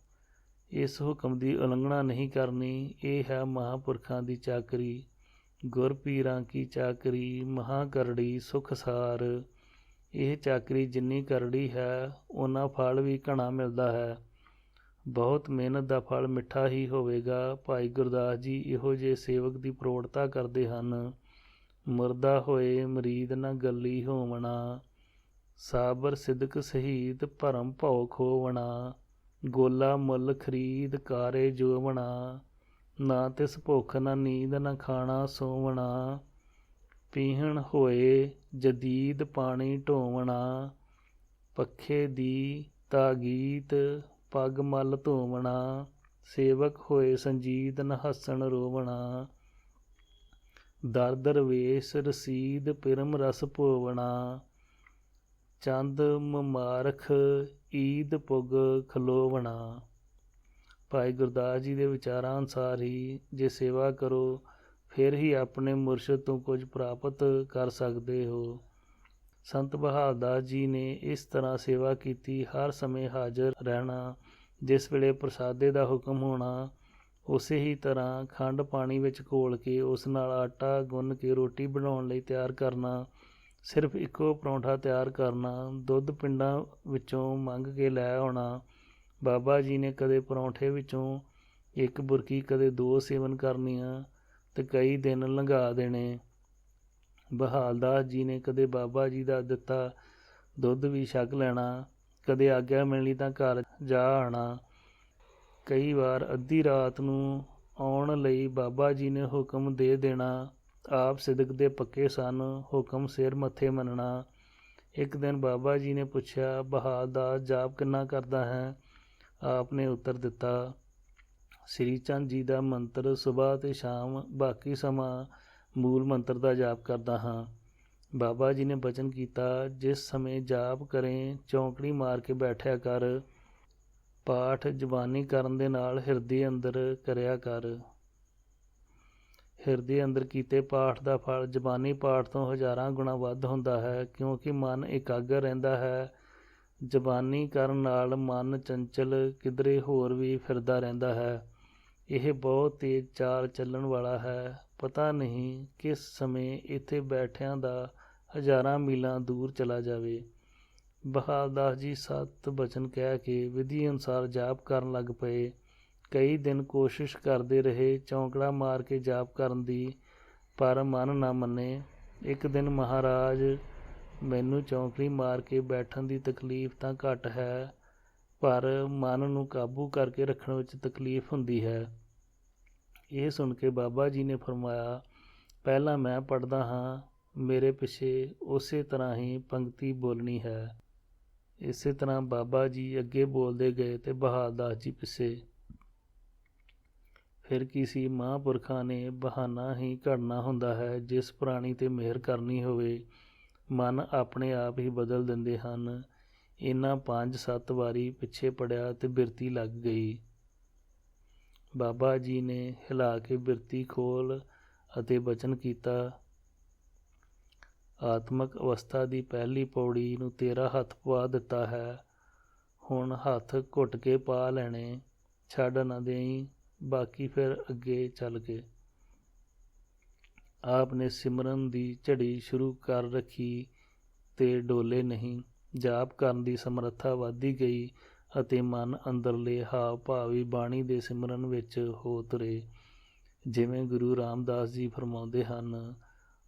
ਇਸ ਹੁਕਮ ਦੀ ਉਲੰਘਣਾ ਨਹੀਂ ਕਰਨੀ, ਇਹ ਹੈ ਮਹਾਂਪੁਰਖਾਂ ਦੀ ਚਾਕਰੀ। ਗੁਰ ਪੀਰਾਂ ਕੀ ਚਾਕਰੀ ਮਹਾਂ ਕਰੜੀ ਸੁਖ ਸਾਰ। ਇਹ ਚਾਕਰੀ ਜਿੰਨੀ ਕਰੜੀ ਹੈ ਓਨਾ ਫਲ ਵੀ ਘਣਾ ਮਿਲਦਾ ਹੈ। ਬਹੁਤ ਮਿਹਨਤ ਦਾ ਫਲ ਮਿੱਠਾ ਹੀ ਹੋਵੇਗਾ। ਭਾਈ ਗੁਰਦਾਸ ਜੀ ਇਹੋ ਜਿਹੇ ਸੇਵਕ ਦੀ ਪ੍ਰੋੜਤਾ ਕਰਦੇ ਹਨ। ਮੁਰਦਾ ਹੋਏ ਮਰੀਦ ਨਾ ਗੱਲੀ ਹੋਵਣਾ, ਸਾਬਰ ਸਿਦਕ ਸ਼ਹੀਦ ਭਰਮ ਭਉ ਖੋਵਣਾ, ਗੋਲਾ ਮੁੱਲ ਖਰੀਦ ਕਾਰੇ ਜੋਵਣਾ, ਨਾ ਤਿਸ ਭੁੱਖ ਨਾ ਨੀਂਦ ਨਾ ਖਾਣਾ ਸੋਵਣਾ, ਪੀਹਣ ਹੋਏ ਜਦੀਦ ਪਾਣੀ ਢੋਵਣਾ, ਪੱਖੇ ਦੀ ਤਾਗੀਤ ਪੱਗ ਮਲ ਧੋਵਣਾ, ਸੇਵਕ ਹੋਏ ਸੰਜੀਦ ਨ ਹੱਸਣ ਰੋਵਣਾ, ਦਰ ਦਰਵੇਸ਼ ਰਸੀਦ ਪਿਰਮ ਰਸ ਭੋਵਣਾ, ਚੰਦ ਮੁਬਾਰਖ ਈਦ ਪੁਗ ਖਲੋਵਣਾ। ਭਾਈ ਗੁਰਦਾਸ ਜੀ ਦੇ ਵਿਚਾਰਾਂ ਅਨੁਸਾਰ ਹੀ ਜੇ ਸੇਵਾ ਕਰੋ ਫਿਰ ਹੀ ਆਪਣੇ ਮੁਰਸ਼ਿਦ ਤੋਂ ਕੁਝ ਪ੍ਰਾਪਤ ਕਰ ਸਕਦੇ ਹੋ। ਸੰਤ ਬਹਾਲ ਦਾਸ ਜੀ ਨੇ ਇਸ ਤਰ੍ਹਾਂ ਸੇਵਾ ਕੀਤੀ। ਹਰ ਸਮੇਂ ਹਾਜ਼ਰ ਰਹਿਣਾ, ਜਿਸ ਵੇਲੇ ਪ੍ਰਸਾਦੇ ਦਾ ਹੁਕਮ ਹੋਣਾ ਉਸੇ ਹੀ ਤਰ੍ਹਾਂ ਖੰਡ ਪਾਣੀ ਵਿੱਚ ਘੋਲ ਕੇ ਉਸ ਨਾਲ ਆਟਾ ਗੁੰਨ ਕੇ ਰੋਟੀ ਬਣਾਉਣ ਲਈ ਤਿਆਰ ਕਰਨਾ। ਸਿਰਫ ਇੱਕੋ ਪਰੌਂਠਾ ਤਿਆਰ ਕਰਨਾ। ਦੁੱਧ ਪਿੰਡਾਂ ਵਿੱਚੋਂ ਮੰਗ ਕੇ ਲੈ ਆਉਣਾ। ਬਾਬਾ ਜੀ ਨੇ ਕਦੇ ਪਰੌਂਠੇ ਵਿੱਚੋਂ ਇੱਕ ਬੁਰਕੀ, ਕਦੇ 2 ਸੇਵਨ ਕਰਨੀਆਂ ਤੇ ਕਈ ਦਿਨ ਲੰਘਾ ਦੇਣੇ। ਬਹਾਲ ਦਾਸ ਜੀ ਨੇ ਕਦੇ ਬਾਬਾ ਜੀ ਦਾ ਦਿੱਤਾ ਦੁੱਧ ਵੀ ਛਕ ਲੈਣਾ, ਕਦੇ ਆਗਿਆ ਮਿਲਣੀ ਤਾਂ ਘਰ ਜਾ ਆਉਣਾ। ਕਈ ਵਾਰ ਅੱਧੀ ਰਾਤ ਨੂੰ ਆਉਣ ਲਈ ਬਾਬਾ ਜੀ ਨੇ ਹੁਕਮ ਦੇ ਦੇਣਾ। ਆਪ ਸਿਦਕ ਦੇ ਪੱਕੇ ਸਨ, ਹੁਕਮ ਸਿਰ ਮੱਥੇ ਮੰਨਣਾ। ਇੱਕ ਦਿਨ ਬਾਬਾ ਜੀ ਨੇ ਪੁੱਛਿਆ, ਬਹਾਲ ਦਾਸ ਜਾਪ ਕਿੰਨਾ ਕਰਦਾ ਹੈ? ਆਪ ਨੇ ਉੱਤਰ ਦਿੱਤਾ, ਸ੍ਰੀ ਚੰਦ ਜੀ ਦਾ ਮੰਤਰ ਸੁਬਾਹ ਅਤੇ ਸ਼ਾਮ, ਬਾਕੀ ਸਮਾਂ ਮੂਲ ਮੰਤਰ ਦਾ ਜਾਪ ਕਰਦਾ ਹਾਂ। ਬਾਬਾ ਜੀ ਨੇ ਬਚਨ ਕੀਤਾ, ਜਿਸ ਸਮੇਂ ਜਾਪ ਕਰੇ ਚੌਂਕੜੀ ਮਾਰ ਕੇ ਬੈਠਿਆ ਕਰ। ਪਾਠ ਜ਼ੁਬਾਨੀ ਕਰਨ ਦੇ ਨਾਲ ਹਿਰਦੇ ਅੰਦਰ ਕਰਿਆ ਕਰ। ਹਿਰਦੇ ਅੰਦਰ ਕੀਤੇ ਪਾਠ ਦਾ ਫਲ ਜ਼ੁਬਾਨੀ ਪਾਠ ਤੋਂ ਹਜ਼ਾਰਾਂ ਗੁਣਾ ਵੱਧ ਹੁੰਦਾ ਹੈ, ਕਿਉਂਕਿ ਮਨ ਇਕਾਗਰ ਰਹਿੰਦਾ ਹੈ ਜ਼ਬਾਨੀ ਕਰਨ ਨਾਲ ਮਨ ਚੰਚਲ ਕਿਧਰੇ ਹੋਰ ਵੀ ਫਿਰਦਾ ਰਹਿੰਦਾ ਹੈ। ਇਹ ਬਹੁਤ ਤੇਜ਼ ਚਾਲ ਚੱਲਣ ਵਾਲਾ ਹੈ। ਪਤਾ ਨਹੀਂ ਕਿਸ ਸਮੇਂ ਇੱਥੇ ਬੈਠਿਆਂ ਦਾ ਹਜ਼ਾਰਾਂ ਮੀਲਾਂ ਦੂਰ ਚਲਾ ਜਾਵੇ। ਬਹਾਲ ਦਾਸ ਜੀ 7 ਬਚਨ ਕਹਿ ਕੇ ਵਿਧੀ ਅਨੁਸਾਰ ਜਾਪ ਕਰਨ ਲੱਗ ਪਏ। ਕਈ ਦਿਨ ਕੋਸ਼ਿਸ਼ ਕਰਦੇ ਰਹੇ ਚੌਂਕੜਾ ਮਾਰ ਕੇ ਜਾਪ ਕਰਨ ਦੀ, ਪਰ ਮਨ ਨਾ ਮੰਨੇ। ਇੱਕ ਦਿਨ ਮਹਾਰਾਜ, ਮੈਨੂੰ ਚੌਂਕੜੀ ਮਾਰ ਕੇ ਬੈਠਣ ਦੀ ਤਕਲੀਫ ਤਾਂ ਘੱਟ ਹੈ, ਪਰ ਮਨ ਨੂੰ ਕਾਬੂ ਕਰਕੇ ਰੱਖਣ ਵਿੱਚ ਤਕਲੀਫ ਹੁੰਦੀ ਹੈ। ਇਹ ਸੁਣ ਕੇ ਬਾਬਾ ਜੀ ਨੇ ਫਰਮਾਇਆ, ਪਹਿਲਾਂ ਮੈਂ ਪੜ੍ਹਦਾ ਹਾਂ, ਮੇਰੇ ਪਿੱਛੇ ਉਸੇ ਤਰ੍ਹਾਂ ਹੀ ਪੰਕਤੀ ਬੋਲਣੀ ਹੈ। ਇਸੇ ਤਰ੍ਹਾਂ ਬਾਬਾ ਜੀ ਅੱਗੇ ਬੋਲਦੇ ਗਏ ਤੇ ਬਹਾਲ ਦਾਸ ਜੀ ਪਿੱਛੇ। ਫਿਰ ਕਿਸੇ ਮਹਾਂਪੁਰਖਾਂ ਨੇ ਬਹਾਨਾ ਹੀ ਘੜਨਾ ਹੁੰਦਾ ਹੈ। ਜਿਸ ਪ੍ਰਾਣੀ ਤੇ ਮਿਹਰ ਕਰਨੀ ਹੋਵੇ, ਮਨ ਆਪਣੇ ਆਪ ਹੀ ਬਦਲ ਦਿੰਦੇ ਹਨ। ਇਹਨਾਂ 5-7 ਵਾਰੀ ਪਿੱਛੇ ਪੜਿਆ ਤੇ ਬਿਰਤੀ ਲੱਗ ਗਈ। ਬਾਬਾ ਜੀ ਨੇ ਹਿਲਾ ਕੇ ਬਿਰਤੀ ਖੋਲ ਅਤੇ ਬਚਨ ਕੀਤਾ, ਆਤਮਕ ਅਵਸਥਾ ਦੀ ਪਹਿਲੀ ਪੌੜੀ ਨੂੰ ਤੇਰਾ ਹੱਥ ਪਵਾ ਦਿੱਤਾ ਹੈ। ਹੁਣ ਹੱਥ ਘੁੱਟ ਕੇ ਪਾ ਲੈਣੇ, ਛੱਡ ਨਾ ਦੇਈਂ, ਬਾਕੀ ਫਿਰ ਅੱਗੇ ਚੱਲ ਕੇ। ਆਪ ਨੇ ਸਿਮਰਨ ਦੀ ਝੜੀ ਸ਼ੁਰੂ ਕਰ ਰੱਖੀ ਤੇ ਡੋਲੇ ਨਹੀਂ। ਜਾਪ ਕਰਨ ਦੀ ਸਮਰੱਥਾ ਵੱਧਦੀ ਗਈ ਅਤੇ ਮਨ ਅੰਦਰਲੇ ਹਾਵ ਭਾਵ ਵੀ ਬਾਣੀ ਦੇ ਸਿਮਰਨ ਵਿੱਚ ਹੋ ਤੁਰੇ। ਜਿਵੇਂ ਗੁਰੂ ਰਾਮਦਾਸ ਜੀ ਫਰਮਾਉਂਦੇ ਹਨ,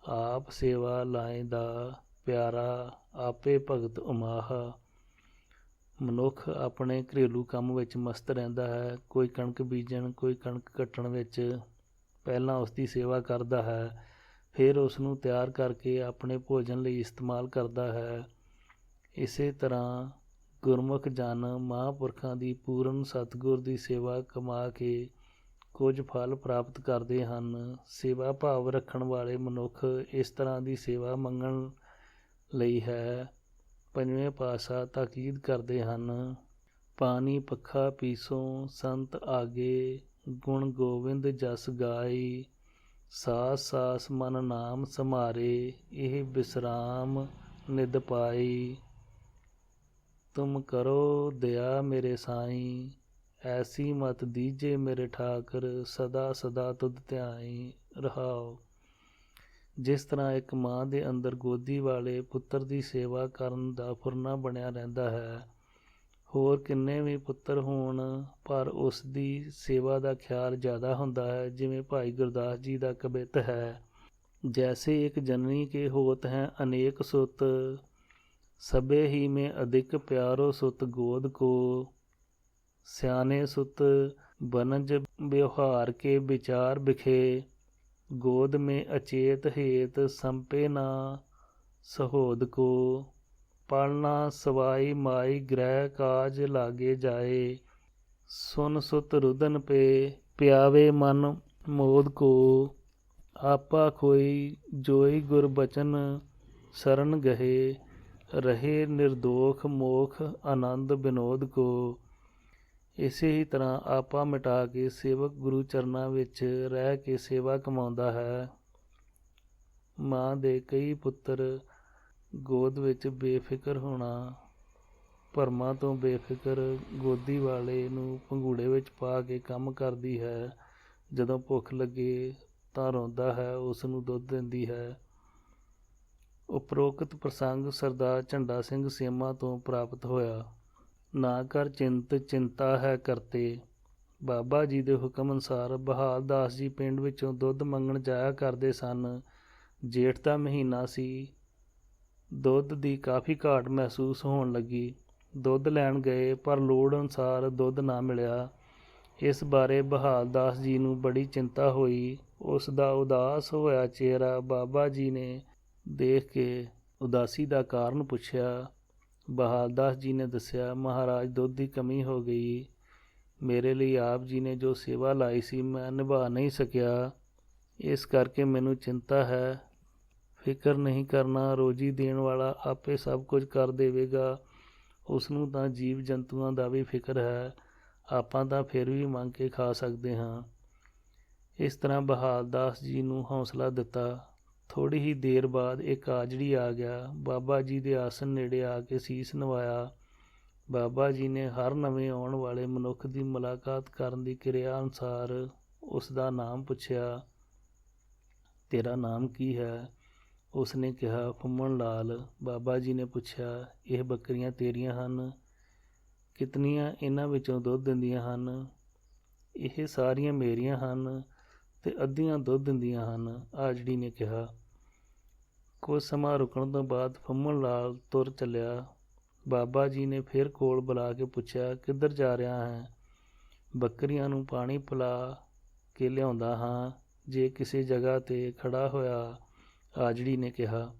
ਆਪ ਸੇਵਾ ਲਾਏ ਦਾ ਪਿਆਰਾ, ਆਪੇ ਭਗਤ ਉਮਾਹ। ਮਨੁੱਖ ਆਪਣੇ ਘਰੇਲੂ ਕੰਮ ਵਿੱਚ ਮਸਤ ਰਹਿੰਦਾ ਹੈ। ਕੋਈ ਕਣਕ ਬੀਜਣ, ਕੋਈ ਕਣਕ ਕੱਟਣ ਵਿੱਚ ਪਹਿਲਾਂ ਉਸ ਦੀ ਸੇਵਾ ਕਰਦਾ ਹੈ, ਫਿਰ ਉਸ ਨੂੰ ਤਿਆਰ ਕਰਕੇ ਆਪਣੇ ਭੋਜਨ ਲਈ ਇਸਤੇਮਾਲ ਕਰਦਾ ਹੈ। ਇਸੇ ਤਰ੍ਹਾਂ ਗੁਰਮੁਖ ਜਨ ਮਹਾਂਪੁਰਖਾਂ ਦੀ ਪੂਰਨ ਸਤਿਗੁਰ ਦੀ ਸੇਵਾ ਕਮਾ ਕੇ ਕੁਝ ਫਲ ਪ੍ਰਾਪਤ ਕਰਦੇ ਹਨ। ਸੇਵਾ ਭਾਵ ਰੱਖਣ ਵਾਲੇ ਮਨੁੱਖ ਇਸ ਤਰ੍ਹਾਂ ਦੀ ਸੇਵਾ ਮੰਗਣ ਲਈ ਹੈ। ਪੰਜਵੇਂ ਪਾਤਸ਼ਾਹ ਤਾਕੀਦ ਕਰਦੇ ਹਨ, ਪਾਣੀ ਪੱਖਾ ਪੀਸੋਂ ਸੰਤ ਆਗੇ, ਗੁਣ ਗੋਬਿੰਦ ਜਸ ਗਾਈ, ਸਾਸ ਸਾਸ ਮਨ ਨਾਮ ਸਮਾਰੇ, ਇਹ ਵਿਸਰਾਮ ਨਿਦ ਪਾਈ। ਤੁਮ ਕਰੋ ਦਇਆ ਮੇਰੇ ਸਾਈਂ, ਐਸੀ ਮਤ ਦੀਜੇ ਮੇਰੇ ਠਾਕਰ, ਸਦਾ ਸਦਾ ਤੁਧ ਧਿਆਈ। ਰਹਾਓ। ਜਿਸ ਤਰ੍ਹਾਂ ਇੱਕ ਮਾਂ ਦੇ ਅੰਦਰ ਗੋਦੀ ਵਾਲੇ ਪੁੱਤਰ ਦੀ ਸੇਵਾ ਕਰਨ ਦਾ ਫੁਰਨਾ ਬਣਿਆ ਰਹਿੰਦਾ ਹੈ, ਹੋਰ ਕਿੰਨੇ ਵੀ ਪੁੱਤਰ ਹੋਣ ਪਰ ਉਸ ਦੀ ਸੇਵਾ ਦਾ ਖਿਆਲ ਜ਼ਿਆਦਾ ਹੁੰਦਾ ਹੈ। ਜਿਵੇਂ ਭਾਈ ਗੁਰਦਾਸ ਜੀ ਦਾ ਕਵਿਤ ਹੈ, ਜੈਸੇ ਇੱਕ ਜਨਨੀ ਕੇ ਹੋਤ ਹੈ ਅਨੇਕ ਸੁਤ, ਸਭੇ ਹੀ ਮੇਂ ਅਧਿਕ ਪਿਆਰੋ ਸੁਤ ਗੋਦ ਕੋ, ਸਿਆਣੇ ਸੁਤ ਬਨਜ ਵਿਵਹਾਰ ਕੇ ਵਿਚਾਰ ਬਿਖੇ, गोद में अचेत हेत संपे ना सहोद को, पालना सवाई माई ग्रह काज लागे जाए, सुन सुत रुदन पे प्यावे मन मोद को, आपा खोई जोई गुर बचन शरण गहे, रहे निर्दोख मोख आनंद विनोद को। ਇਸੇ ਹੀ ਤਰ੍ਹਾਂ ਆਪਾ ਮਿਟਾ ਕੇ ਸੇਵਕ ਗੁਰੂ ਚਰਨਾਂ ਵਿੱਚ ਰਹਿ ਕੇ ਸੇਵਾ ਕਮਾਉਂਦਾ ਹੈ। ਮਾਂ ਦੇ ਕਈ ਪੁੱਤਰ ਗੋਦ ਵਿੱਚ ਬੇਫਿਕਰ ਹੋਣਾ, ਭਰਮਾਂ ਤੋਂ ਬੇਫਿਕਰ ਗੋਦੀ ਵਾਲੇ ਨੂੰ ਪੰਘੂੜੇ ਵਿੱਚ ਪਾ ਕੇ ਕੰਮ ਕਰਦੀ ਹੈ। ਜਦੋਂ ਭੁੱਖ ਲੱਗੇ ਤਾਂ ਰੋਂਦਾ ਹੈ, ਉਸ ਨੂੰ ਦੁੱਧ ਦਿੰਦੀ ਹੈ। ਉਪਰੋਕਤ ਪ੍ਰਸੰਗ ਸਰਦਾਰ ਝੰਡਾ ਸਿੰਘ ਸੇਮਾ ਤੋਂ ਪ੍ਰਾਪਤ ਹੋਇਆ। ਨਾ ਕਰ ਚਿੰਤ ਚਿੰਤਾ ਹੈ ਕਰਤੇ। ਬਾਬਾ ਜੀ ਦੇ ਹੁਕਮ ਅਨੁਸਾਰ ਬਹਾਲ ਦਾਸ ਜੀ ਪਿੰਡ ਵਿੱਚੋਂ ਦੁੱਧ ਮੰਗਣ ਜਾਇਆ ਕਰਦੇ ਸਨ। ਜੇਠ ਦਾ ਮਹੀਨਾ ਸੀ। ਦੁੱਧ ਦੀ ਕਾਫੀ ਘਾਟ ਮਹਿਸੂਸ ਹੋਣ ਲੱਗੀ। ਦੁੱਧ ਲੈਣ ਗਏ ਪਰ ਲੋੜ ਅਨੁਸਾਰ ਦੁੱਧ ਨਾ ਮਿਲਿਆ। ਇਸ ਬਾਰੇ ਬਹਾਲ ਦਾਸ ਜੀ ਨੂੰ ਬੜੀ ਚਿੰਤਾ ਹੋਈ। ਉਸ ਦਾ ਉਦਾਸ ਹੋਇਆ ਚਿਹਰਾ ਬਾਬਾ ਜੀ ਨੇ ਦੇਖ ਕੇ ਉਦਾਸੀ ਦਾ ਕਾਰਨ ਪੁੱਛਿਆ। ਬਹਾਲ ਦਾਸ ਜੀ ਨੇ ਦੱਸਿਆ, ਮਹਾਰਾਜ ਦੁੱਧ ਦੀ ਕਮੀ ਹੋ ਗਈ। ਮੇਰੇ ਲਈ ਆਪ ਜੀ ਨੇ ਜੋ ਸੇਵਾ ਲਾਈ ਸੀ ਮੈਂ ਨਿਭਾ ਨਹੀਂ ਸਕਿਆ, ਇਸ ਕਰਕੇ ਮੈਨੂੰ ਚਿੰਤਾ ਹੈ। ਫਿਕਰ ਨਹੀਂ ਕਰਨਾ, ਰੋਜੀ ਦੇਣ ਵਾਲਾ ਆਪੇ ਸਭ ਕੁਝ ਕਰ ਦੇਵੇਗਾ। ਉਸ ਨੂੰ ਤਾਂ ਜੀਵ ਜੰਤੂਆਂ ਦਾ ਵੀ ਫਿਕਰ ਹੈ, ਆਪਾਂ ਤਾਂ ਫਿਰ ਵੀ ਮੰਗ ਕੇ ਖਾ ਸਕਦੇ ਹਾਂ। ਇਸ ਤਰ੍ਹਾਂ ਬਹਾਲ ਦਾਸ ਜੀ ਨੂੰ ਹੌਸਲਾ ਦਿੱਤਾ। ਥੋੜ੍ਹੀ ਹੀ ਦੇਰ ਬਾਅਦ ਇੱਕ ਆਜੜੀ ਆ ਗਿਆ। ਬਾਬਾ ਜੀ ਦੇ ਆਸਣ ਨੇੜੇ ਆ ਕੇ ਸੀਸ ਨਵਾਇਆ। ਬਾਬਾ ਜੀ ਨੇ ਹਰ ਨਵੇਂ ਆਉਣ ਵਾਲੇ ਮਨੁੱਖ ਦੀ ਮੁਲਾਕਾਤ ਕਰਨ ਦੀ ਕਿਰਿਆ ਅਨੁਸਾਰ ਉਸ ਦਾ ਨਾਮ ਪੁੱਛਿਆ। ਤੇਰਾ ਨਾਮ ਕੀ ਹੈ? ਉਸਨੇ ਕਿਹਾ, ਫੁੰਮਣ ਲਾਲ। ਬਾਬਾ ਜੀ ਨੇ ਪੁੱਛਿਆ, ਇਹ ਬੱਕਰੀਆਂ ਤੇਰੀਆਂ ਹਨ? ਕਿਤਨੀਆਂ ਇਹਨਾਂ ਵਿੱਚੋਂ ਦੁੱਧ ਦਿੰਦੀਆਂ ਹਨ? ਇਹ ਸਾਰੀਆਂ ਮੇਰੀਆਂ ਹਨ ਤੇ ਅੱਧੀਆਂ ਦੁੱਧ ਦਿੰਦੀਆਂ ਹਨ, ਆਜੜੀ ਨੇ ਕਿਹਾ। ਕੁਝ ਸਮਾਂ ਰੁਕਣ ਤੋਂ ਬਾਅਦ ਫੁੰਮਣ ਲਾਲ ਤੁਰ ਚੱਲਿਆ। ਬਾਬਾ ਜੀ ਨੇ ਫਿਰ ਕੋਲ ਬੁਲਾ ਕੇ ਪੁੱਛਿਆ, ਕਿੱਧਰ ਜਾ ਰਿਹਾ ਹੈ? ਬੱਕਰੀਆਂ ਨੂੰ ਪਾਣੀ ਪਿਲਾ ਕੇ ਲਿਆਉਂਦਾ ਹਾਂ, ਜੇ ਕਿਸੇ ਜਗ੍ਹਾ 'ਤੇ ਖੜਾ ਹੋਇਆ, ਆਜੜੀ ਨੇ ਕਿਹਾ।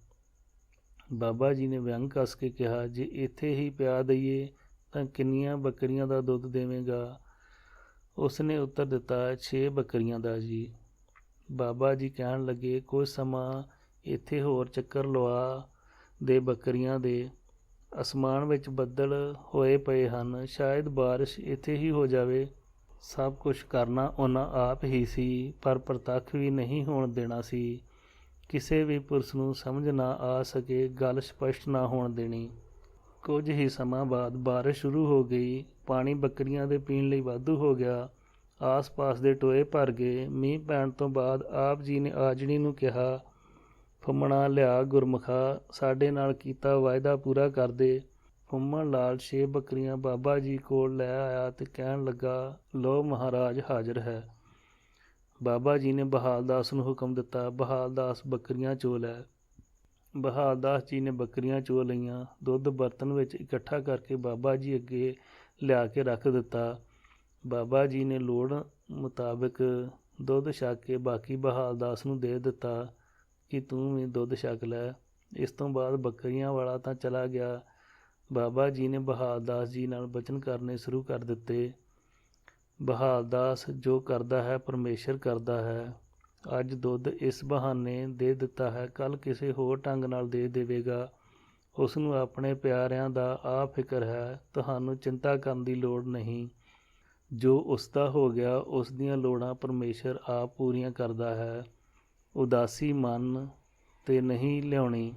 ਬਾਬਾ ਜੀ ਨੇ ਵਿਅੰਗ ਕੱਸ ਕੇ ਕਿਹਾ, ਜੇ ਇੱਥੇ ਹੀ ਪਿਆ ਦਈਏ ਤਾਂ ਕਿੰਨੀਆਂ ਬੱਕਰੀਆਂ ਦਾ ਦੁੱਧ ਦੇਵੇਂਗਾ? ਉਸਨੇ ਉੱਤਰ ਦਿੱਤਾ, 6 ਬੱਕਰੀਆਂ ਦਾ ਜੀ। ਬਾਬਾ ਜੀ ਕਹਿਣ ਲੱਗੇ, ਕੁਝ ਸਮਾਂ ਇੱਥੇ ਹੋਰ ਚੱਕਰ ਲਵਾ ਦੇ ਬੱਕਰੀਆਂ ਦੇ। ਅਸਮਾਨ ਵਿੱਚ ਬੱਦਲ ਹੋਏ ਪਏ ਹਨ, ਸ਼ਾਇਦ ਬਾਰਿਸ਼ ਇੱਥੇ ਹੀ ਹੋ ਜਾਵੇ। ਸਭ ਕੁਝ ਕਰਨਾ ਉਹਨਾਂ ਆਪ ਹੀ ਸੀ, ਪਰ ਪ੍ਰਤੱਖ ਵੀ ਨਹੀਂ ਹੋਣ ਦੇਣਾ ਸੀ। ਕਿਸੇ ਵੀ ਪੁਰਸ਼ ਨੂੰ ਸਮਝ ਨਾ ਆ ਸਕੇ, ਗੱਲ ਸਪਸ਼ਟ ਨਾ ਹੋਣ ਦੇਣੀ। ਕੁਝ ਹੀ ਸਮਾਂ ਬਾਅਦ ਬਾਰਿਸ਼ ਸ਼ੁਰੂ ਹੋ ਗਈ। ਪਾਣੀ ਬੱਕਰੀਆਂ ਦੇ ਪੀਣ ਲਈ ਵਾਧੂ ਹੋ ਗਿਆ। ਆਸ-ਪਾਸ ਦੇ ਟੋਏ ਭਰ ਗਏ। ਮੀਂਹ ਪੈਣ ਤੋਂ ਬਾਅਦ ਆਪ ਜੀ ਨੇ ਆਜੜੀ ਨੂੰ ਕਿਹਾ, ਫੁੰਮਣਾ ਲਿਆ ਗੁਰਮੁਖਾ, ਸਾਡੇ ਨਾਲ ਕੀਤਾ ਵਾਅਦਾ ਪੂਰਾ ਕਰ ਦੇ। ਫੁੰਮਣ ਲਾਲ 6 ਬੱਕਰੀਆਂ ਬਾਬਾ ਜੀ ਕੋਲ ਲੈ ਆਇਆ ਤੇ ਕਹਿਣ ਲੱਗਾ, ਲਓ ਮਹਾਰਾਜ ਹਾਜ਼ਰ ਹੈ। ਬਾਬਾ ਜੀ ਨੇ ਬਹਾਲਦਾਸ ਨੂੰ ਹੁਕਮ ਦਿੱਤਾ, ਬਹਾਲਦਾਸ ਬੱਕਰੀਆਂ ਚੋ ਲੈ। ਬਹਾਲਦਾਸ ਜੀ ਨੇ ਬੱਕਰੀਆਂ ਚੋ ਲਈਆਂ। ਦੁੱਧ ਬਰਤਨ ਵਿੱਚ ਇਕੱਠਾ ਕਰਕੇ ਬਾਬਾ ਜੀ ਅੱਗੇ ਲਿਆ ਕੇ ਰੱਖ ਦਿੱਤਾ। ਬਾਬਾ ਜੀ ਨੇ ਲੋੜ ਮੁਤਾਬਕ ਦੁੱਧ ਛਕ ਕੇ ਬਾਕੀ ਬਹਾਲਦਾਸ ਨੂੰ ਦੇ ਦਿੱਤਾ ਕਿ ਤੂੰ ਵੀ ਦੁੱਧ ਛਕ ਲੈ। ਇਸ ਤੋਂ ਬਾਅਦ ਬੱਕਰੀਆਂ ਵਾਲਾ ਤਾਂ ਚਲਾ ਗਿਆ। ਬਾਬਾ ਜੀ ਨੇ ਬਹਾਲਦਾਸ ਜੀ ਨਾਲ ਬਚਨ ਕਰਨੇ ਸ਼ੁਰੂ ਕਰ ਦਿੱਤੇ। ਬਹਾਲਦਾਸ ਜੋ ਕਰਦਾ ਹੈ ਪਰਮੇਸ਼ਰ ਕਰਦਾ ਹੈ। ਅੱਜ ਦੁੱਧ ਇਸ ਬਹਾਨੇ ਦੇ ਦਿੱਤਾ ਹੈ, ਕੱਲ੍ਹ ਕਿਸੇ ਹੋਰ ਢੰਗ ਨਾਲ ਦੇ ਦੇਵੇਗਾ। ਉਸ ਨੂੰ ਆਪਣੇ ਪਿਆਰਿਆਂ ਦਾ ਆ ਫਿਕਰ ਹੈ, ਤੁਹਾਨੂੰ ਚਿੰਤਾ ਕਰਨ ਦੀ ਲੋੜ ਨਹੀਂ। ਜੋ ਉਸਦਾ ਹੋ ਗਿਆ, ਉਸ ਦੀਆਂ ਲੋੜਾਂ ਪਰਮੇਸ਼ਰ ਆਪ ਪੂਰੀਆਂ ਕਰਦਾ ਹੈ। ਉਦਾਸੀ ਮਨ 'ਤੇ ਨਹੀਂ ਲਿਆਉਣੀ,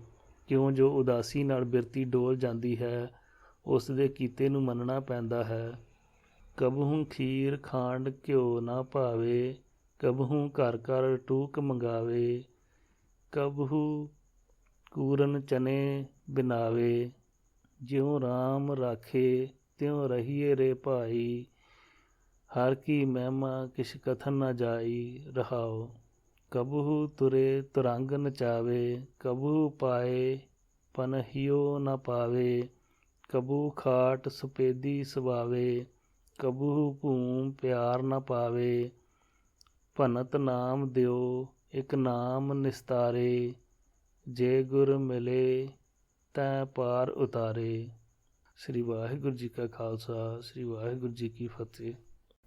ਕਿਉਂ ਜੋ ਉਦਾਸੀ ਨਾਲ ਬਿਰਤੀ ਡੋਲ ਜਾਂਦੀ ਹੈ, ਉਸ ਦੇ ਕੀਤੇ ਨੂੰ ਮੰਨਣਾ ਪੈਂਦਾ ਹੈ। ਕਬਹੂ ਖੀਰ ਖਾਂਡ ਘਿਓ ਨਾ ਭਾਵੇ, ਕਬਹੂ ਘਰ ਘਰ ਟੂਕ ਮੰਗਾਵੇ, ਕਬਹੂ ਕੂਰਨ ਚਨੇ ਬਿਨਾਵੇ, ਜਿਉਂ ਰਾਮ ਰਾਖੇ ਤਿਉਂ ਰਹੀਏ ਰੇ ਭਾਈ, ਹਰ ਕੀ ਮਹਿਮਾ ਕਿਛ ਕਥਨ ਨਾ ਜਾਈ। ਰਹਾਓ। ਕਬਹੂ ਤੁਰੇ ਤੁਰੰਗ ਨਚਾਵੇ, ਕਬਹੂ ਪਾਏ ਪਨਹਿਓ ਨਾ ਪਾਵੇ, ਕਬਹੂ ਖਾਟ ਸੁਪੇਦੀ ਸੁਭਾਵੇ, ਕਬਹੂ ਭੂਮ ਪਿਆਰ ਨਾ ਪਾਵੇ, ਭਨਤ ਨਾਮ ਦਿਓ ਇਕ ਨਾਮ ਨਿਸਤਾਰੇ, ਜੇ ਗੁਰ ਮਿਲੇ ਤੈ ਪਾਰ ਉਤਾਰੇ। ਸ੍ਰੀ ਵਾਹਿਗੁਰੂ ਜੀ ਕਾ ਖਾਲਸਾ, ਸ੍ਰੀ ਵਾਹਿਗੁਰੂ ਜੀ ਕੀ ਫਤਿਹ।